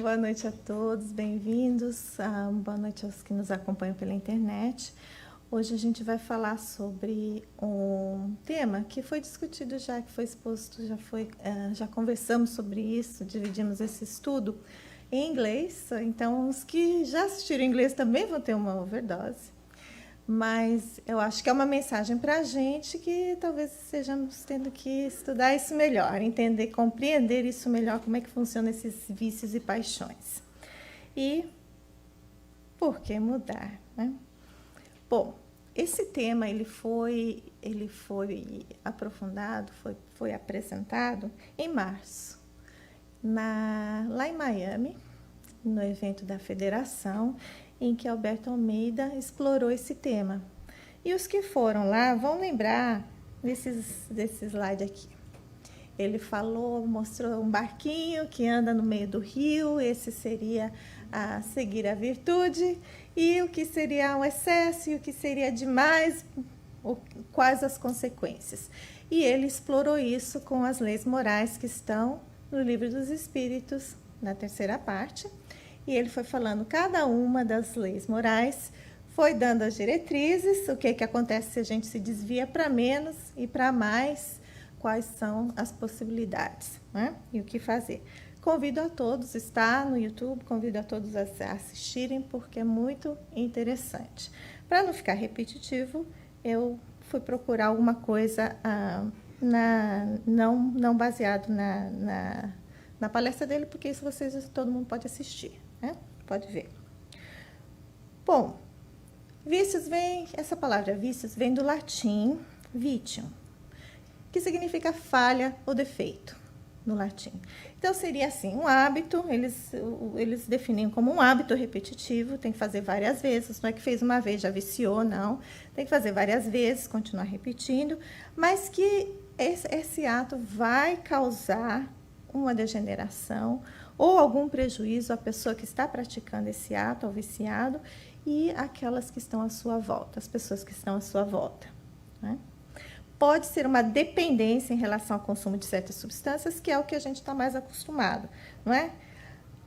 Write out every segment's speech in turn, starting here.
Boa noite a todos, bem-vindos. Boa noite aos que nos acompanham pela internet. Hoje a gente vai falar sobre um tema que foi discutido já, que foi exposto, já conversamos sobre isso, dividimos esse estudo em inglês. Então, os que já assistiram em inglês também vão ter uma overdose. Mas eu acho que é uma mensagem para a gente que talvez estejamos tendo que estudar isso melhor, entender, compreender isso melhor, como é que funcionam esses vícios e paixões. E por que mudar, né? Bom, esse tema ele foi aprofundado, foi apresentado em março, lá em Miami, no evento da Federação, em que Alberto Almeida explorou esse tema. E os que foram lá vão lembrar desse slide aqui. Ele mostrou um barquinho que anda no meio do rio, esse seria a seguir a virtude, e o que seria o excesso e o que seria demais, quais as consequências. E ele explorou isso com as leis morais que estão no Livro dos Espíritos, na terceira parte, e ele foi falando cada uma das leis morais, foi dando as diretrizes, o que acontece se a gente se desvia para menos e para mais, quais são as possibilidades, né? E o que fazer. Convido a todos, está no YouTube, convido a todos a assistirem, porque é muito interessante. Para não ficar repetitivo, eu fui procurar alguma coisa não baseado na palestra dele, porque isso todo mundo pode assistir, né? Pode ver. Bom, essa palavra vícios vem do latim vitium, que significa falha ou defeito, no latim. Então, seria assim, um hábito, eles definem como um hábito repetitivo, tem que fazer várias vezes, não é que fez uma vez, já viciou, não. Tem que fazer várias vezes, continuar repetindo, mas que esse ato vai causar uma degeneração ou algum prejuízo à pessoa que está praticando esse ato, ao viciado, e aquelas que estão à sua volta, as pessoas que estão à sua volta, né? Pode ser uma dependência em relação ao consumo de certas substâncias, que é o que a gente está mais acostumado, não é?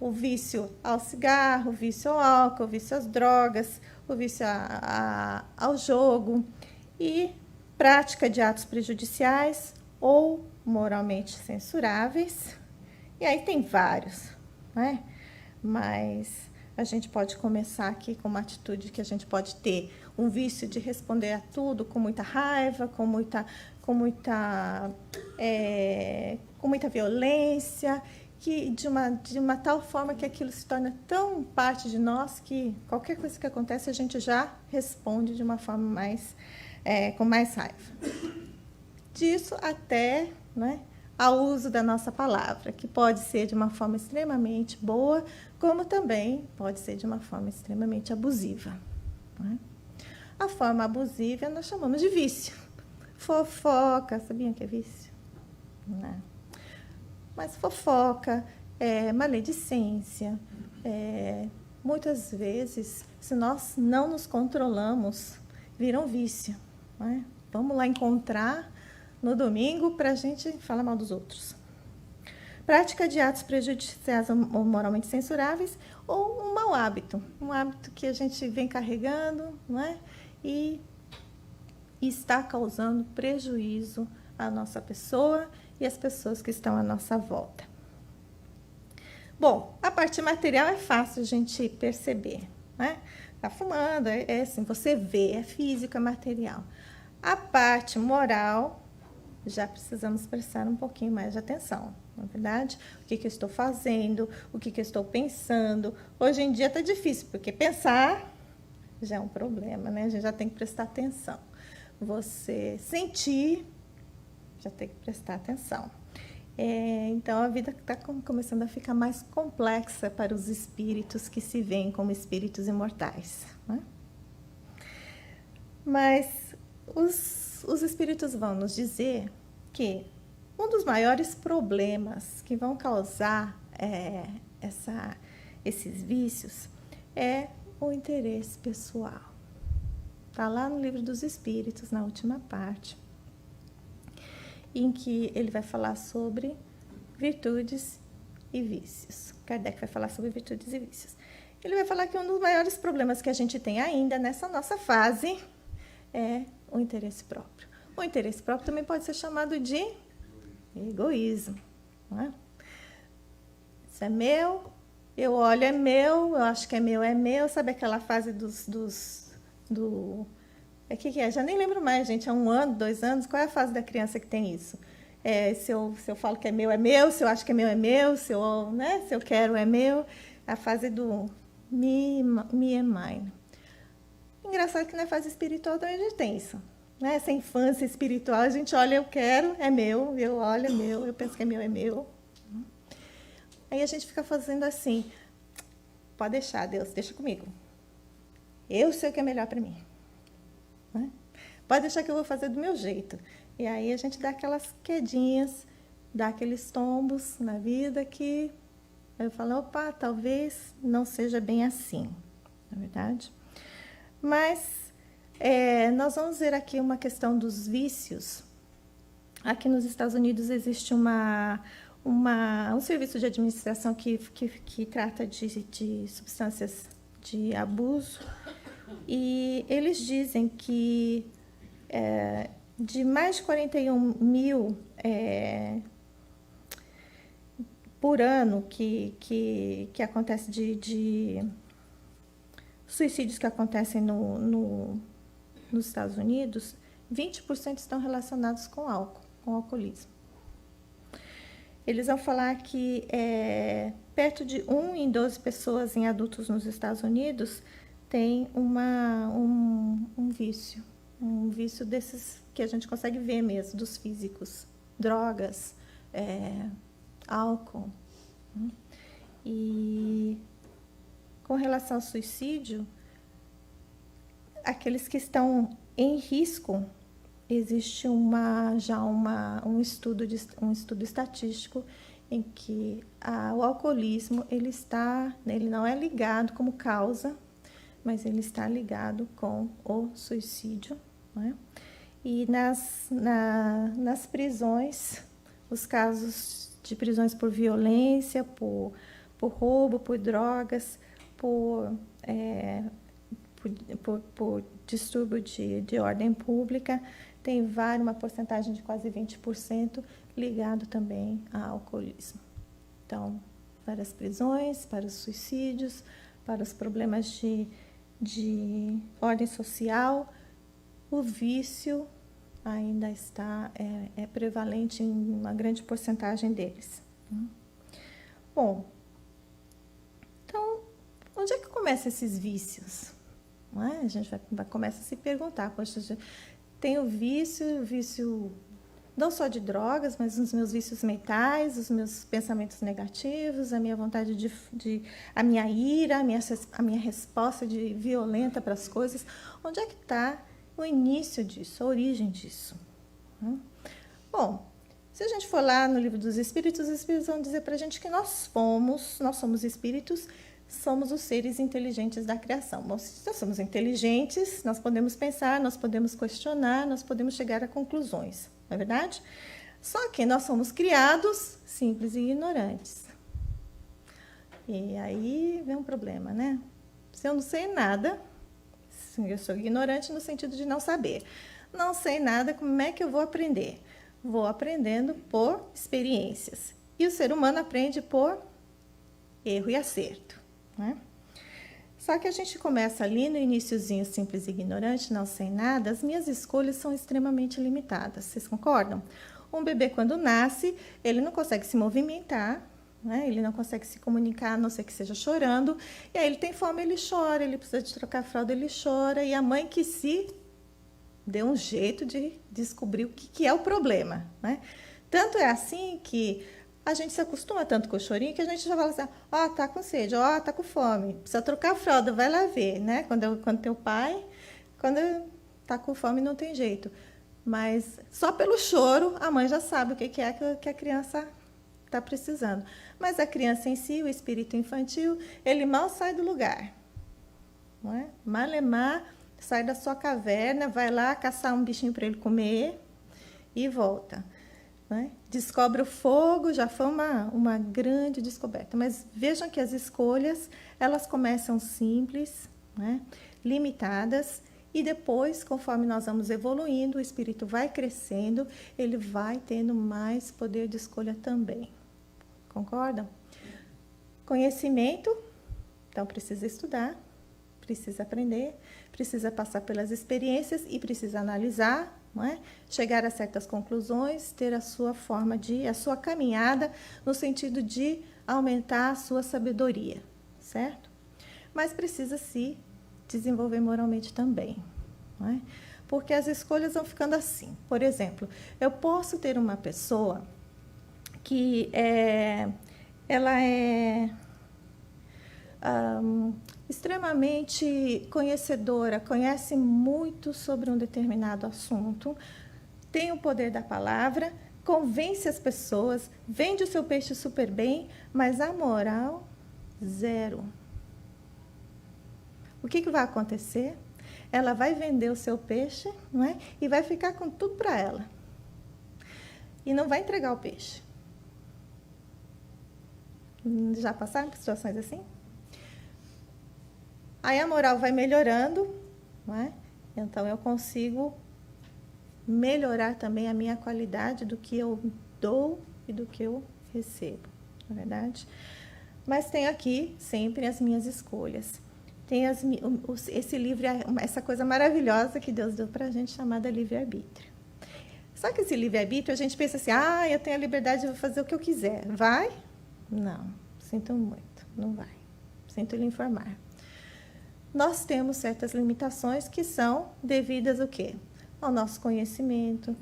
O vício ao cigarro, o vício ao álcool, o vício às drogas, o vício ao jogo e prática de atos prejudiciais ou moralmente censuráveis. E aí tem vários, né? Mas a gente pode começar aqui com uma atitude que a gente pode ter um vício de responder a tudo com muita raiva, com muita violência, que de uma tal forma que aquilo se torna tão parte de nós que qualquer coisa que acontece a gente já responde de uma forma com mais raiva. Disso até, né, ao uso da nossa palavra, que pode ser de uma forma extremamente boa, como também pode ser de uma forma extremamente abusiva, né? A forma abusiva nós chamamos de vício. Fofoca, sabiam que é vício? Não. Mas fofoca, maledicência, muitas vezes, se nós não nos controlamos, vira um vício, né? Vamos lá encontrar no domingo para a gente falar mal dos outros. Prática de atos prejudiciais ou moralmente censuráveis, ou um mau hábito, um hábito que a gente vem carregando, não é? E está causando prejuízo à nossa pessoa e às pessoas que estão à nossa volta. Bom, a parte material é fácil a gente perceber, né? Tá fumando, assim, você vê, é físico, é material. A parte moral, já precisamos prestar um pouquinho mais de atenção, não é verdade? O que eu estou fazendo, o que eu estou pensando. Hoje em dia está difícil, porque pensar já é um problema, né? A gente já tem que prestar atenção. Você sentir, já tem que prestar atenção. Então, a vida está começando a ficar mais complexa para os espíritos que se veem como espíritos imortais, né? Mas os espíritos vão nos dizer que um dos maiores problemas que vão causar esses vícios é o interesse pessoal. Está lá no Livro dos Espíritos, na última parte, em que ele vai falar sobre virtudes e vícios. Kardec vai falar sobre virtudes e vícios. Ele vai falar que um dos maiores problemas que a gente tem ainda nessa nossa fase é o interesse próprio. O interesse próprio também pode ser chamado de egoísmo. Não é? Isso é meu, eu olho, é meu, eu acho que é meu. Sabe aquela fase que é? Já nem lembro mais, gente. Há 1 ano, 2 anos, qual é a fase da criança que tem isso? Se eu falo que é meu, se eu acho que é meu, se eu quero, é meu. A fase do me and mine. Engraçado que na fase espiritual também a gente tem isso. Né? Essa infância espiritual, a gente olha, eu quero, é meu, eu olho, é meu, eu penso que é meu. Aí a gente fica fazendo assim, pode deixar, Deus, deixa comigo. Eu sei o que é melhor para mim. Né? Pode deixar que eu vou fazer do meu jeito. E aí a gente dá aquelas quedinhas, dá aqueles tombos na vida que eu falo, opa, talvez não seja bem assim, na verdade. Mas nós vamos ver aqui uma questão dos vícios. Aqui nos Estados Unidos existe um serviço de administração que trata de substâncias de abuso. E eles dizem que de mais de 41 mil por ano que acontece de suicídios que acontecem nos Estados Unidos, 20% estão relacionados com álcool, com alcoolismo. Eles vão falar que perto de 1 em 12 pessoas em adultos nos Estados Unidos tem um vício desses que a gente consegue ver mesmo, dos físicos, drogas, álcool. E com relação ao suicídio, aqueles que estão em risco, existe um estudo estatístico em que o alcoolismo ele não é ligado como causa, mas ele está ligado com o suicídio. Né? E nas prisões, os casos de prisões por violência, por roubo, por drogas, por distúrbio de ordem pública, tem uma porcentagem de quase 20% ligado também ao alcoolismo. Então, para as prisões, para os suicídios, para os problemas de ordem social, o vício ainda está prevalente em uma grande porcentagem deles. Bom, então, onde é que começam esses vícios? Não é? A gente começa a se perguntar, poxa, tem o vício não só de drogas, mas os meus vícios mentais, os meus pensamentos negativos, a minha vontade a minha ira, a minha resposta violenta para as coisas. Onde é que está o início disso, a origem disso? Bom, se a gente for lá no livro dos Espíritos, os Espíritos vão dizer para a gente que nós somos espíritos, somos os seres inteligentes da criação. Bom, se nós somos inteligentes, nós podemos pensar, nós podemos questionar, nós podemos chegar a conclusões, não é verdade? Só que nós somos criados simples e ignorantes. E aí vem um problema, né? Se eu não sei nada, eu sou ignorante no sentido de não saber. Não sei nada, como é que eu vou aprender? Vou aprendendo por experiências. E o ser humano aprende por erro e acerto. Né? Só que a gente começa ali no iniciozinho simples e ignorante, não sei nada, as minhas escolhas são extremamente limitadas. Vocês concordam? Um bebê, quando nasce, ele não consegue se movimentar, né? Ele não consegue se comunicar, a não ser que seja chorando. E aí ele tem fome, ele chora, ele precisa de trocar a fralda, ele chora. E a mãe que se deu um jeito de descobrir o que é o problema. Né? Tanto é assim que a gente se acostuma tanto com o chorinho que a gente já fala assim, tá com sede, tá com fome, precisa trocar a fralda, vai lá ver, né? Quando teu pai, quando tá com fome não tem jeito. Mas só pelo choro a mãe já sabe o que é que a criança está precisando. Mas a criança em si, o espírito infantil, ele mal sai do lugar. Não é? Malemar sai da sua caverna, vai lá caçar um bichinho para ele comer e volta. né? Descobre o fogo, já foi uma grande descoberta. Mas vejam que as escolhas, elas começam simples, né? Limitadas, e depois, conforme nós vamos evoluindo, o espírito vai crescendo, ele vai tendo mais poder de escolha também. Concordam? Conhecimento, então precisa estudar, precisa aprender, precisa passar pelas experiências e precisa analisar, não é? Chegar a certas conclusões, ter a sua forma a sua caminhada no sentido de aumentar a sua sabedoria, certo? Mas precisa se desenvolver moralmente também, não é? Porque as escolhas vão ficando assim. Por exemplo, eu posso ter uma pessoa que ela é extremamente conhecedora, conhece muito sobre um determinado assunto, tem o poder da palavra, convence as pessoas, vende o seu peixe super bem, mas a moral, zero. O que vai acontecer? Ela vai vender o seu peixe, não é? E vai ficar com tudo para ela. E não vai entregar o peixe. Já passaram por situações assim? Aí a moral vai melhorando, não é? Então eu consigo melhorar também a minha qualidade do que eu dou e do que eu recebo, não é verdade? Mas tenho aqui sempre as minhas escolhas. Tem esse livre, essa coisa maravilhosa que Deus deu para a gente, chamada livre-arbítrio. Só que esse livre-arbítrio, a gente pensa assim, eu tenho a liberdade de fazer o que eu quiser. Vai? Não, sinto muito, não vai. Sinto lhe informar. Nós temos certas limitações que são devidas ao quê? Ao nosso conhecimento.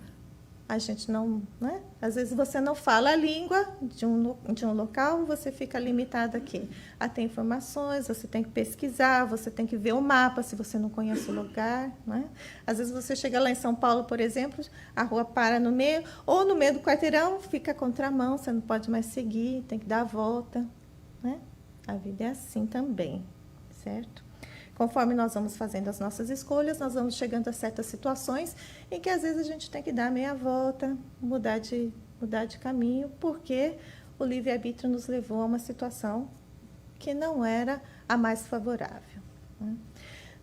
A gente não, né? Às vezes você não fala a língua de um local, você fica limitado aqui a ter informações, você tem que pesquisar, você tem que ver o mapa se você não conhece o lugar, né? Às vezes você chega lá em São Paulo, por exemplo, a rua para no meio, ou no meio do quarteirão fica contramão, você não pode mais seguir, tem que dar a volta, né? A vida é assim também, certo? Conforme nós vamos fazendo as nossas escolhas, nós vamos chegando a certas situações em que às vezes a gente tem que dar meia volta, mudar de caminho, porque o livre-arbítrio nos levou a uma situação que não era a mais favorável, né?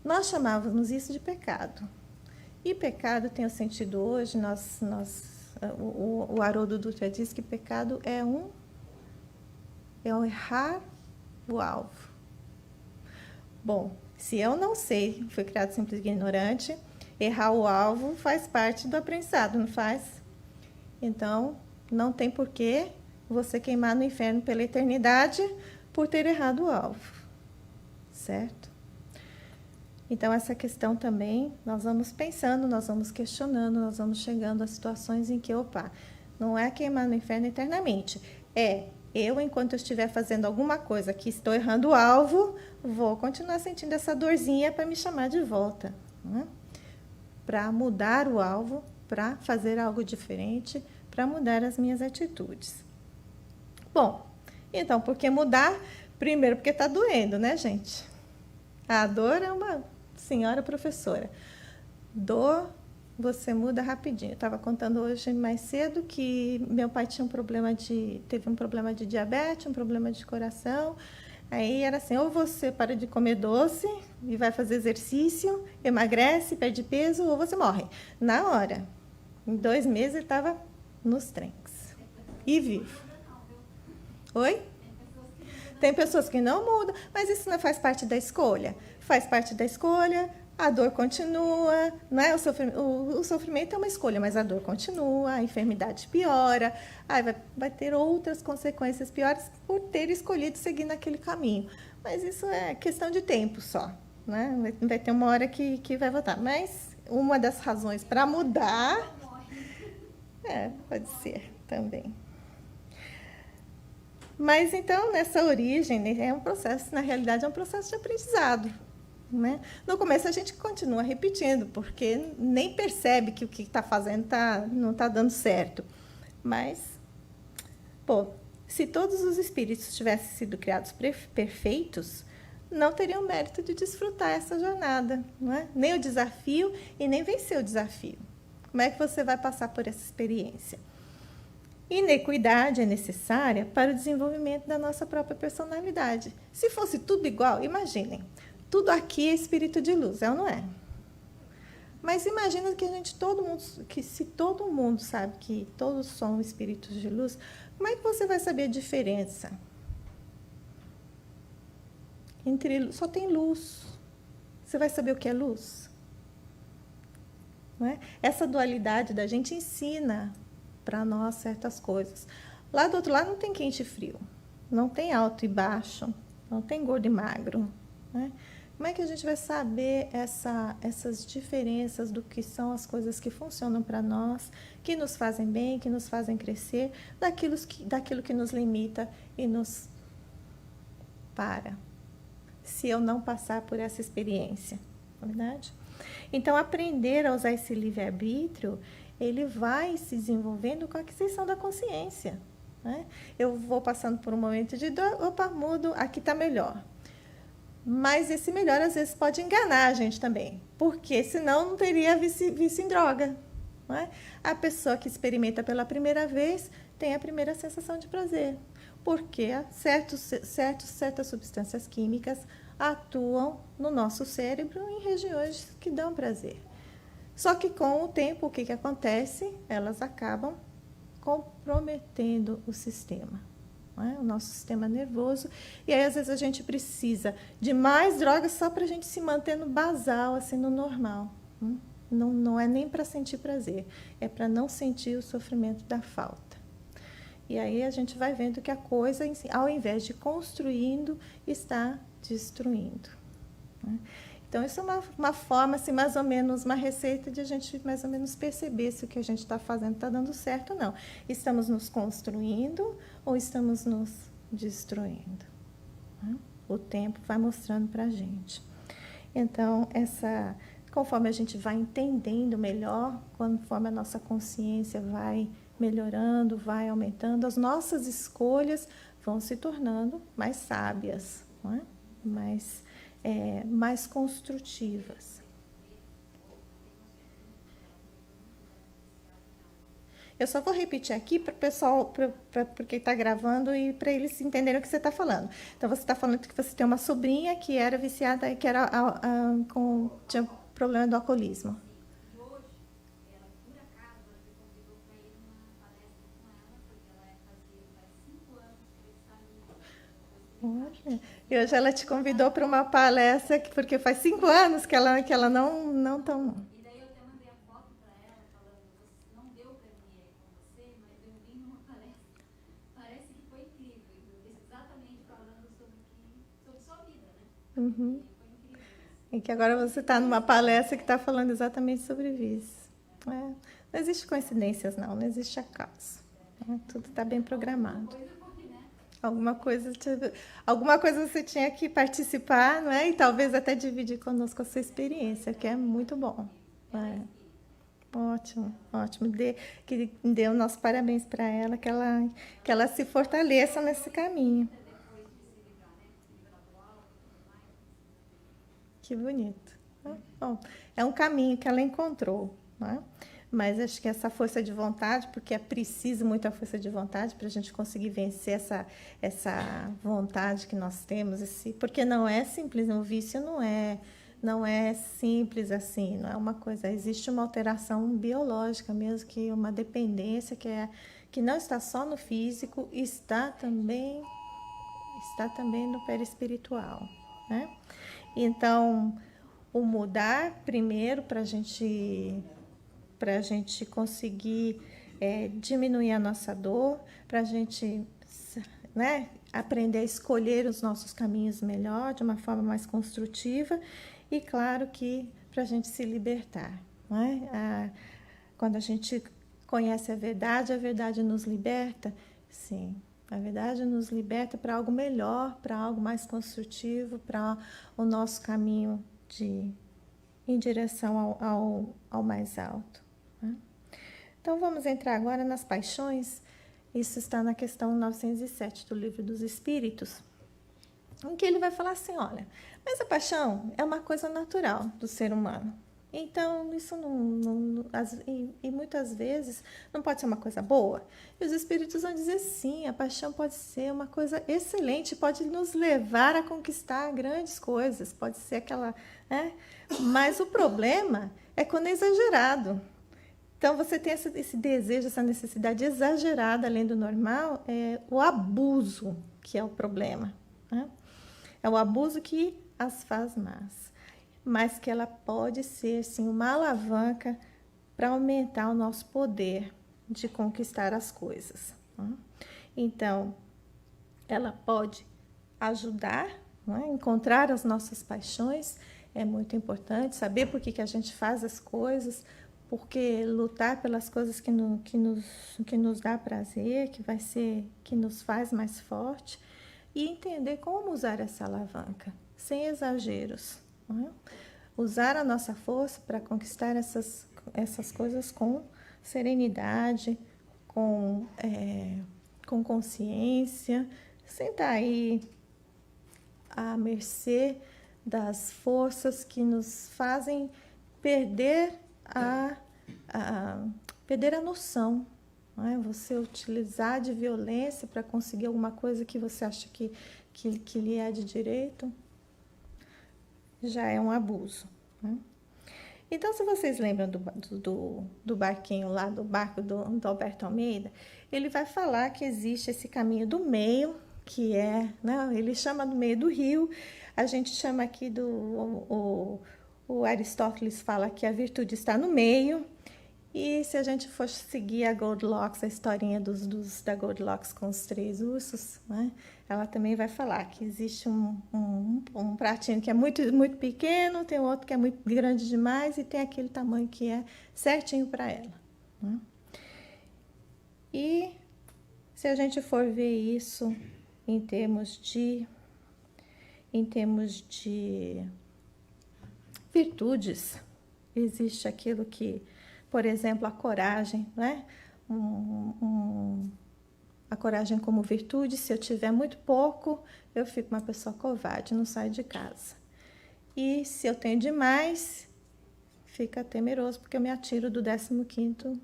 Nós chamávamos isso de pecado. E pecado tem o sentido hoje, o Haroldo Dutra diz que pecado é um errar o alvo. Bom, se eu não sei, fui criado simples e ignorante, errar o alvo faz parte do aprendizado, não faz? Então, não tem porquê você queimar no inferno pela eternidade por ter errado o alvo, certo? Então, essa questão também, nós vamos pensando, nós vamos questionando, nós vamos chegando a situações em que, não é queimar no inferno eternamente, eu, enquanto eu estiver fazendo alguma coisa que estou errando o alvo, vou continuar sentindo essa dorzinha para me chamar de volta, né? Para mudar o alvo, para fazer algo diferente, para mudar as minhas atitudes. Bom, então, por que mudar? Primeiro, porque está doendo, né, gente? A dor é uma senhora professora. Dor, você muda rapidinho. Eu estava contando hoje mais cedo que meu pai teve um problema de diabetes, um problema de coração. Aí era assim, ou você para de comer doce e vai fazer exercício, emagrece, perde peso, ou você morre. Na hora. Em 2 meses ele estava nos tranques. E vivo. Oi? Tem pessoas que não mudam, mas isso não faz parte da escolha. Faz parte da escolha. A dor continua, não é? O sofrimento é uma escolha, mas a dor continua, a enfermidade piora, aí vai ter outras consequências piores por ter escolhido seguir naquele caminho. Mas isso é questão de tempo só, né? Vai ter uma hora que vai voltar. Mas uma das razões para mudar, pode ser também. Mas então, nessa origem, é um processo, na realidade, é um processo de aprendizado. Né? No começo a gente continua repetindo, porque nem percebe que o que está fazendo não está dando certo. Mas, se todos os espíritos tivessem sido criados perfeitos, não teriam mérito de desfrutar essa jornada, não é? Nem o desafio e nem vencer o desafio. Como é que você vai passar por essa experiência? Inequidade é necessária para o desenvolvimento da nossa própria personalidade. Se fosse tudo igual, imaginem, tudo aqui é espírito de luz, é ou não é? Mas imagina que se todo mundo sabe que todos são espíritos de luz, como é que você vai saber a diferença? Só tem luz. Você vai saber o que é luz? Não é? Essa dualidade da gente ensina para nós certas coisas. Lá do outro lado não tem quente e frio, não tem alto e baixo, não tem gordo e magro. Né? Como é que a gente vai saber essas diferenças do que são as coisas que funcionam para nós, que nos fazem bem, que nos fazem crescer, daquilo que nos limita e nos para, se eu não passar por essa experiência, não é verdade? Então, aprender a usar esse livre-arbítrio, ele vai se desenvolvendo com a aquisição da consciência. Né? Eu vou passando por um momento de dor, opa, mudo, aqui está melhor. Mas esse melhor, às vezes, pode enganar a gente também, porque senão não teria vício em droga. Não é? A pessoa que experimenta pela primeira vez tem a primeira sensação de prazer, porque certas substâncias químicas atuam no nosso cérebro em regiões que dão prazer. Só que com o tempo, o que acontece? Elas acabam comprometendo o sistema, não é? O nosso sistema nervoso. E aí, às vezes, a gente precisa de mais drogas só para a gente se manter no basal, assim, no normal. Não é nem para sentir prazer, é para não sentir o sofrimento da falta. E aí a gente vai vendo que a coisa, ao invés de construindo, está destruindo. Né? Então, isso é uma forma, assim, mais ou menos, uma receita de a gente mais ou menos perceber se o que a gente está fazendo está dando certo ou não. Estamos nos construindo ou estamos nos destruindo? Né? O tempo vai mostrando para a gente. Então, conforme a gente vai entendendo melhor, conforme a nossa consciência vai melhorando, vai aumentando, as nossas escolhas vão se tornando mais sábias, não é? Mais construtivas. Eu só vou repetir aqui para o pessoal, porque está gravando e para eles entenderem o que você está falando. Então, você está falando que você tem uma sobrinha que era viciada, que tinha problema do alcoolismo. E hoje ela te convidou para uma palestra, porque faz 5 anos que ela não tomou. E daí eu até mandei a foto para ela, falando, não deu para mim ir com você, mas eu vim numa palestra. Parece que foi incrível, exatamente falando sobre sua vida, né? Uhum. Foi incrível isso. E que agora você está numa palestra que está falando exatamente sobre vício. Não existe coincidências, não existe acaso. Tudo está bem programado. Alguma coisa você tinha que participar, não é? E talvez até dividir conosco a sua experiência, que é muito bom. Ótimo, ótimo. Que dê o nosso parabéns para ela, que ela se fortaleça nesse caminho. Que bonito. Bom, é um caminho que ela encontrou, não é? Mas acho que essa força de vontade, porque é preciso muita força de vontade para a gente conseguir vencer essa vontade que nós temos, porque não é simples, o vício não é simples assim, não é uma coisa, existe uma alteração biológica mesmo, que uma dependência que não está só no físico, está também no perispiritual, né? Então, o mudar primeiro para a gente conseguir diminuir a nossa dor, para a gente, né, aprender a escolher os nossos caminhos melhor, de uma forma mais construtiva, e claro que para a gente se libertar. Né? Quando a gente conhece a verdade nos liberta? Sim, a verdade nos liberta para algo melhor, para algo mais construtivo, para o nosso caminho em direção ao mais alto. Então, vamos entrar agora nas paixões. Isso está na questão 907 do Livro dos Espíritos, em que ele vai falar assim, olha, mas a paixão é uma coisa natural do ser humano. Então, isso e muitas vezes não pode ser uma coisa boa. E os espíritos vão dizer sim, a paixão pode ser uma coisa excelente, pode nos levar a conquistar grandes coisas, pode ser aquela, né? Mas o problema é quando é exagerado. Então, você tem esse desejo, essa necessidade exagerada, além do normal, é o abuso que é o problema, né? É o abuso que as faz más, mas que ela pode ser, sim, uma alavanca para aumentar o nosso poder de conquistar as coisas, né? Então, ela pode ajudar, né? Encontrar as nossas paixões. É muito importante saber por que a gente faz as coisas, porque lutar pelas coisas que nos dá prazer, que nos faz mais forte, e entender como usar essa alavanca, sem exageros, né? Usar a nossa força para conquistar essas coisas com serenidade, com consciência, sem estar aí à mercê das forças que nos fazem perder perder a noção, não é? Você utilizar de violência para conseguir alguma coisa que você acha que lhe é de direito, já é um abuso, né? Então, se vocês lembram do barquinho lá, do barco do Alberto Almeida, ele vai falar que existe esse caminho do meio, que é, né, ele chama do meio do rio, a gente chama aqui o Aristóteles fala que a virtude está no meio, e se a gente for seguir a Goldilocks, a historinha da Goldilocks com os 3 ursos, né, ela também vai falar que existe um pratinho que é muito, muito pequeno, tem outro que é muito grande demais e tem aquele tamanho que é certinho para ela, né? E se a gente for ver isso em termos de virtudes, existe aquilo que, por exemplo, a coragem, né? A coragem como virtude. Se eu tiver muito pouco, eu fico uma pessoa covarde, não saio de casa. E se eu tenho demais, fica temeroso, porque eu me atiro do 15º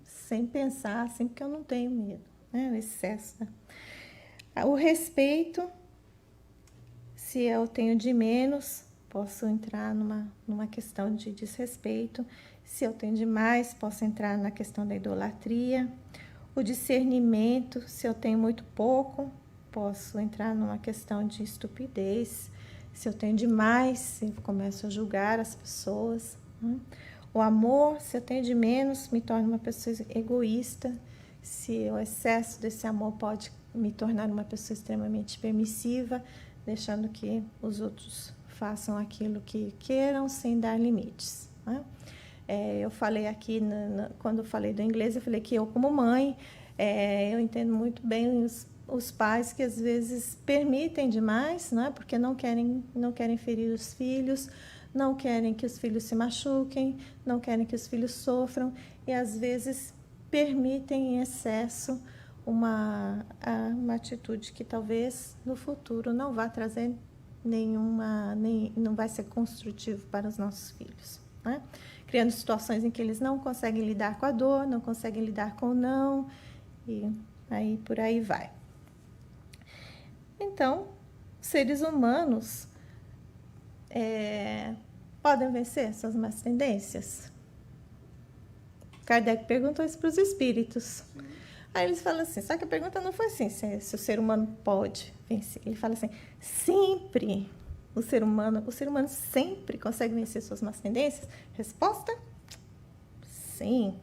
sem pensar, assim, porque eu não tenho medo, né? O excesso, né? O respeito, se eu tenho de menos, posso entrar numa questão de desrespeito. Se eu tenho demais, posso entrar na questão da idolatria. O discernimento, se eu tenho muito pouco, posso entrar numa questão de estupidez. Se eu tenho demais, eu começo a julgar as pessoas, né? O amor, se eu tenho de menos, me torno uma pessoa egoísta. Se o excesso desse amor pode me tornar uma pessoa extremamente permissiva, deixando que os outros façam aquilo que queiram sem dar limites, né? Eu falei aqui, quando eu falei do inglês, eu falei que eu, como mãe, eu entendo muito bem os pais que às vezes permitem demais, né? Porque não querem ferir os filhos, não querem que os filhos se machuquem, não querem que os filhos sofram, e às vezes permitem em excesso uma atitude que talvez no futuro não vá trazer não vai ser construtivo para os nossos filhos, né? Criando situações em que eles não conseguem lidar com a dor, não conseguem lidar com o não, e aí por aí vai. Então, seres humanos podem vencer suas más tendências? Kardec perguntou isso para os espíritos. Aí eles falam assim, só que a pergunta não foi assim, se o ser humano pode vencer. Ele fala assim, sempre o ser humano sempre consegue vencer suas más tendências? Resposta, sim.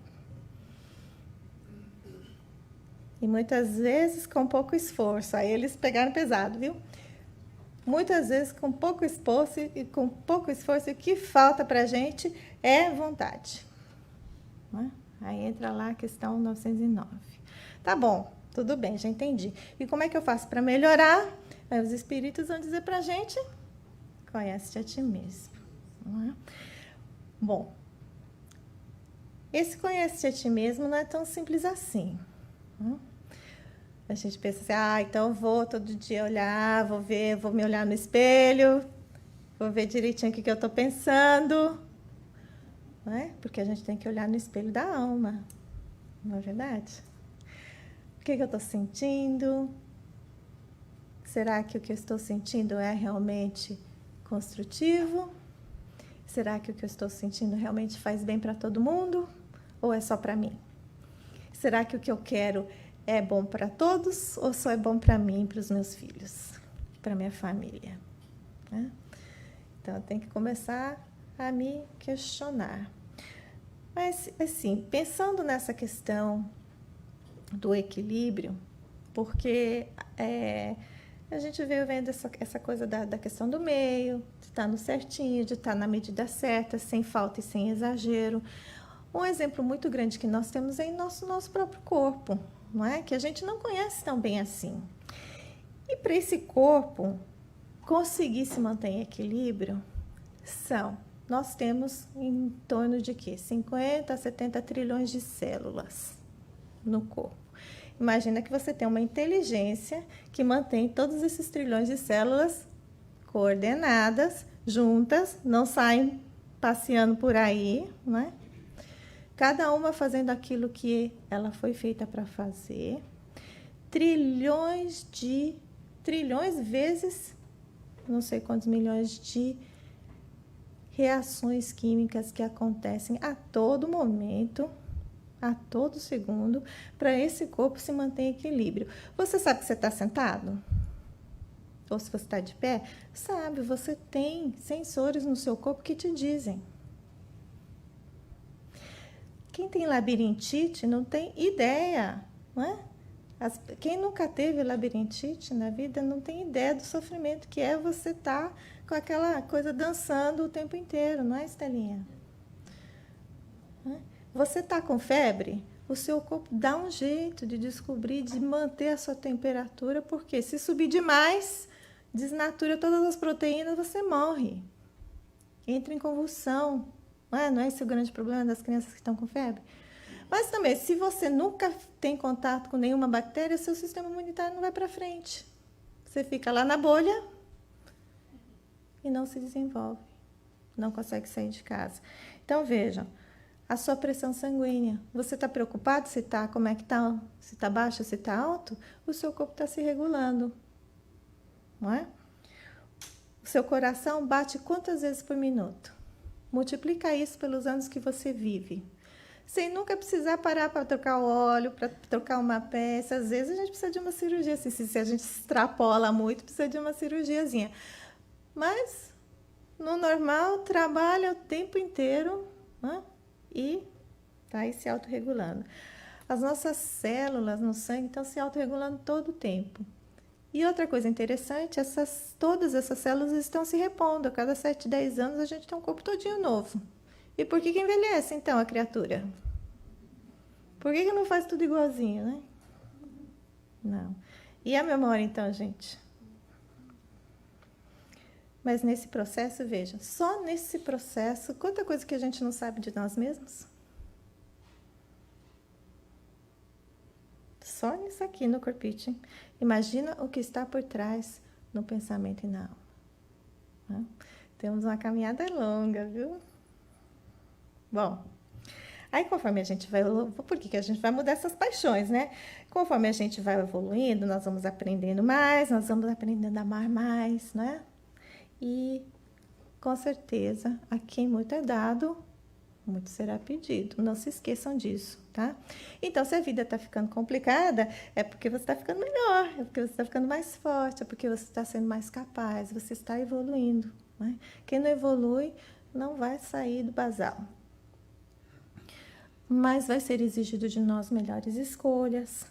E muitas vezes com pouco esforço. Aí eles pegaram pesado, viu? Muitas vezes com pouco esforço, o que falta para a gente é vontade, né? Aí entra lá a questão 909. Tá bom, tudo bem, já entendi. E como é que eu faço para melhorar? Aí os espíritos vão dizer para a gente, conhece-te a ti mesmo, não é? Bom, esse conhece-te a ti mesmo não é tão simples assim, não? A gente pensa assim, então eu vou todo dia olhar, vou me olhar no espelho, vou ver direitinho o que eu estou pensando. não é? Porque a gente tem que olhar no espelho da alma, não é verdade? O que eu estou sentindo? Será que o que eu estou sentindo é realmente construtivo? Será que o que eu estou sentindo realmente faz bem para todo mundo? Ou é só para mim? Será que o que eu quero é bom para todos ou só é bom para mim e para os meus filhos, para minha família? Né? Então, eu tenho que começar a me questionar. Mas, assim, pensando nessa questão do equilíbrio, porque a gente veio vendo essa coisa da questão do meio, de estar no certinho, de estar na medida certa, sem falta e sem exagero. Um exemplo muito grande que nós temos é em nosso próprio corpo, não é? Que a gente não conhece tão bem assim. E para esse corpo conseguir se manter em equilíbrio, nós temos em torno de quê? 50 a 70 trilhões de células no corpo. Imagina que você tem uma inteligência que mantém todos esses trilhões de células coordenadas, juntas, não saem passeando por aí, né? Cada uma fazendo aquilo que ela foi feita para fazer. Trilhões vezes, não sei quantos milhões de reações químicas que acontecem a todo momento, a todo segundo, para esse corpo se manter em equilíbrio. Você sabe que você está sentado? Ou se você está de pé? Sabe, você tem sensores no seu corpo que te dizem. Quem tem labirintite não tem ideia, não é? Quem nunca teve labirintite na vida não tem ideia do sofrimento que é você estar com aquela coisa dançando o tempo inteiro, não é, Estelinha? Você está com febre? O seu corpo dá um jeito de descobrir, de manter a sua temperatura, porque se subir demais, desnatura todas as proteínas, você morre. Entra em convulsão. Não é esse o grande problema das crianças que estão com febre? Mas também, se você nunca tem contato com nenhuma bactéria, seu sistema imunitário não vai para frente. Você fica lá na bolha e não se desenvolve. Não consegue sair de casa. Então, vejam, a sua pressão sanguínea. Você está preocupado se está, como é que está? Se está baixo, se está alto? O seu corpo está se regulando. Não é? O seu coração bate quantas vezes por minuto? Multiplica isso pelos anos que você vive. Sem nunca precisar parar para trocar o óleo, para trocar uma peça. Às vezes a gente precisa de uma cirurgia. Se a gente extrapola muito, precisa de uma cirurgiazinha. Mas, no normal, trabalha o tempo inteiro, né? E está aí se autorregulando. As nossas células no sangue estão se autorregulando todo o tempo. E outra coisa interessante, todas essas células estão se repondo. A cada 7, 10 anos a gente tem um corpo todinho novo. E por que envelhece, então, a criatura? Por que não faz tudo igualzinho, né? Não. E a memória, então, gente? Mas nesse processo, veja, só nesse processo, quanta coisa que a gente não sabe de nós mesmos? Só nisso aqui no corpite. Imagina o que está por trás no pensamento e na alma. Né? Temos uma caminhada longa, viu? Bom, aí conforme a gente vai... Por que a gente vai mudar essas paixões, né? Conforme a gente vai evoluindo, nós vamos aprendendo mais, nós vamos aprendendo a amar mais, né? E, com certeza, a quem muito é dado, muito será pedido. Não se esqueçam disso, tá? Então, se a vida está ficando complicada, é porque você está ficando melhor, é porque você está ficando mais forte, é porque você está sendo mais capaz, você está evoluindo, né? Quem não evolui não vai sair do basal. Mas vai ser exigido de nós melhores escolhas,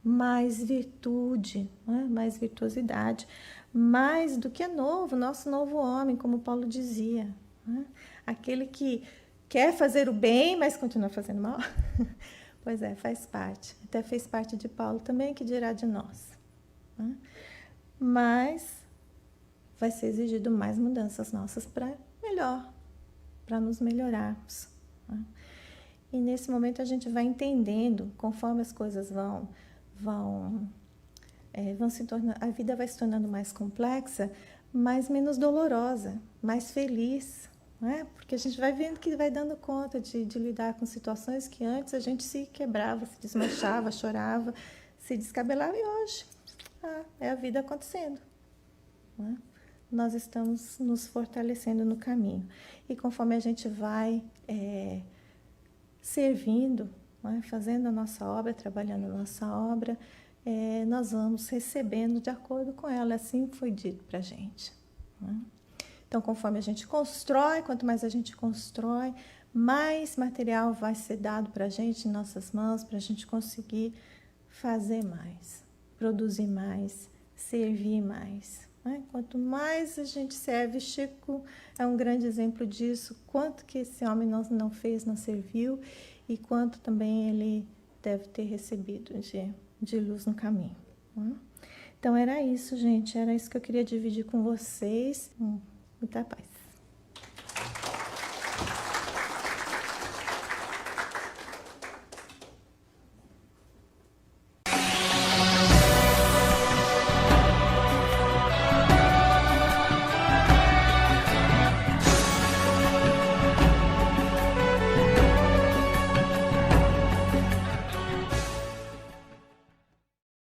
mais virtude, né? Mais virtuosidade, mais do que é novo, nosso novo homem, como Paulo dizia, né? Aquele que quer fazer o bem, mas continua fazendo mal. Pois é, faz parte. Até fez parte de Paulo também, que dirá de nós. Né? Mas vai ser exigido mais mudanças nossas para melhor, para nos melhorarmos. Né? E nesse momento a gente vai entendendo, conforme as coisas vão se tornando, a vida vai se tornando mais complexa, mas menos dolorosa, mais feliz. não é? Porque a gente vai vendo que vai dando conta de lidar com situações que antes a gente se quebrava, se desmanchava, chorava, se descabelava, e hoje é a vida acontecendo, não é? Nós estamos nos fortalecendo no caminho. E conforme a gente vai servindo, não é? Fazendo a nossa obra, trabalhando a nossa obra, nós vamos recebendo de acordo com ela. Assim foi dito para a gente, não é? Então, conforme a gente constrói, quanto mais a gente constrói, mais material vai ser dado para a gente em nossas mãos, para a gente conseguir fazer mais, produzir mais, servir mais, né? Quanto mais a gente serve, Chico é um grande exemplo disso, quanto que esse homem não fez, não serviu, e quanto também ele deve ter recebido de luz no caminho, né? Então, era isso, gente, era isso que eu queria dividir com vocês. Muita paz.